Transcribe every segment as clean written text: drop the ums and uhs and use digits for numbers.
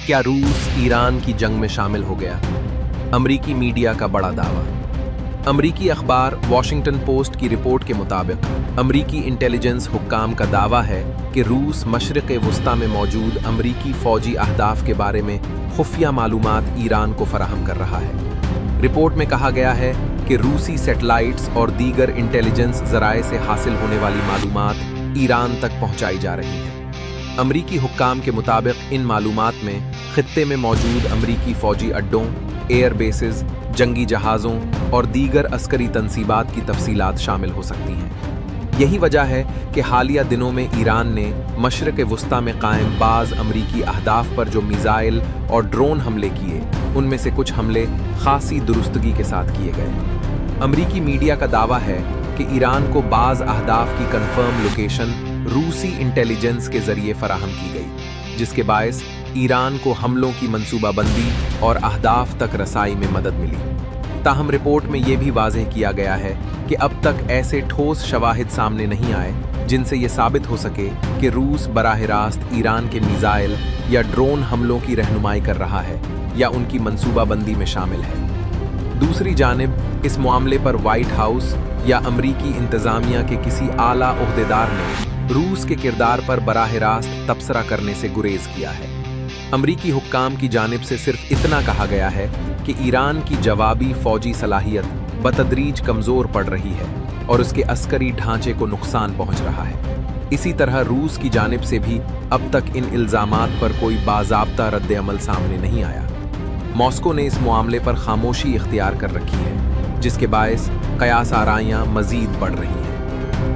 क्या रूस ईरान की जंग में शामिल हो गया? अमरीकी मीडिया का बड़ा दावा। अमरीकी अखबार वॉशिंगटन पोस्ट की रिपोर्ट के मुताबिक अमरीकी इंटेलिजेंस हुक्काम का दावा है कि रूस मशरिक़ वस्ता में मौजूद अमरीकी फ़ौजी अहदाफ के बारे में खुफिया मालूमात ईरान को फराहम कर रहा है। रिपोर्ट में कहा गया है कि रूसी सैटेलाइट्स और दीगर इंटेलिजेंस ज़राए से हासिल होने वाली मालूमात ईरान तक पहुंचाई जा रही हैं। अमरीकी हुक्काम के मुताबिक इन मालूमात में खित्ते में मौजूद अमरीकी फ़ौजी अड्डों, एयर बेसेस, जंगी जहाज़ों और दीगर अस्करी तंसीबात की तफसीलात शामिल हो सकती हैं। यही वजह है कि हालिया दिनों में ईरान ने मशरिक़ वस्ता में कायम बाज़ अमरीकी अहदाफ पर जो मिसाइल और ड्रोन हमले किए, उनमें से कुछ हमले खासी दुरुस्तगी के साथ किए गए। अमरीकी मीडिया का दावा है कि ईरान को बाज़ अहदाफ की कन्फर्म लोकेशन रूसी इंटेलिजेंस के जरिए फराहम की गई, जिसके बायस ईरान को हमलों की मंसूबाबंदी और अहदाफ तक रसाई में मदद मिली। ताहम रिपोर्ट में यह भी वाज़ेह किया गया है कि अब तक ऐसे ठोस शवाहिद सामने नहीं आए जिनसे ये साबित हो सके कि रूस बराह रास्त ईरान के मिसाइल या ड्रोन हमलों की रहनुमाई कर रहा है या उनकी मंसूबाबंदी में शामिल है। दूसरी जानिब इस मामले पर व्हाइट हाउस या अमरीकी इंतज़ामिया के किसी आला ओहदेदार ने रूस के किरदार पर बराह रास्त तबसरा करने से गुरेज किया है। अमरीकी हुक्काम की जानिब से सिर्फ इतना कहा गया है कि ईरान की जवाबी फौजी सलाहियत बतदरीज कमज़ोर पड़ रही है और उसके अस्करी ढांचे को नुकसान पहुंच रहा है। इसी तरह रूस की जानिब से भी अब तक इन इल्ज़ामात पर कोई बाज़ाब्ता रद्द-ए-अमल सामने नहीं आया। मॉस्को ने इस मामले पर खामोशी इख्तियार कर रखी है, जिसके बायस क़यास आराइयाँ मज़ीद बढ़ रही हैं।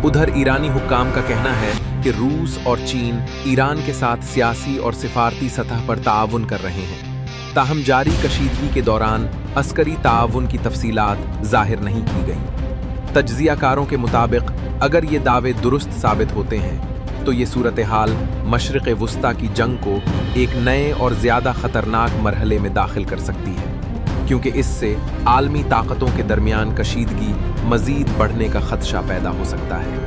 उधर ईरानी हुक्काम का कहना है कि रूस और चीन ईरान के साथ सियासी और सिफारती सतह पर ताआवुन कर रहे हैं। ताहम जारी कशीदगी के दौरान अस्करी ताआवुन की तफसीलात जाहिर नहीं की गई। तज्ज़ियाकारों के मुताबिक अगर ये दावे दुरुस्त साबित होते हैं तो ये सूरत हाल मशरिक़ वस्ता की जंग को एक नए और ज़्यादा ख़तरनाक मरहले में दाखिल कर सकती है, क्योंकि इससे आलमी ताकतों के दरमियान कशीदगी मज़ीद बढ़ने का ख़दशा पैदा हो सकता है।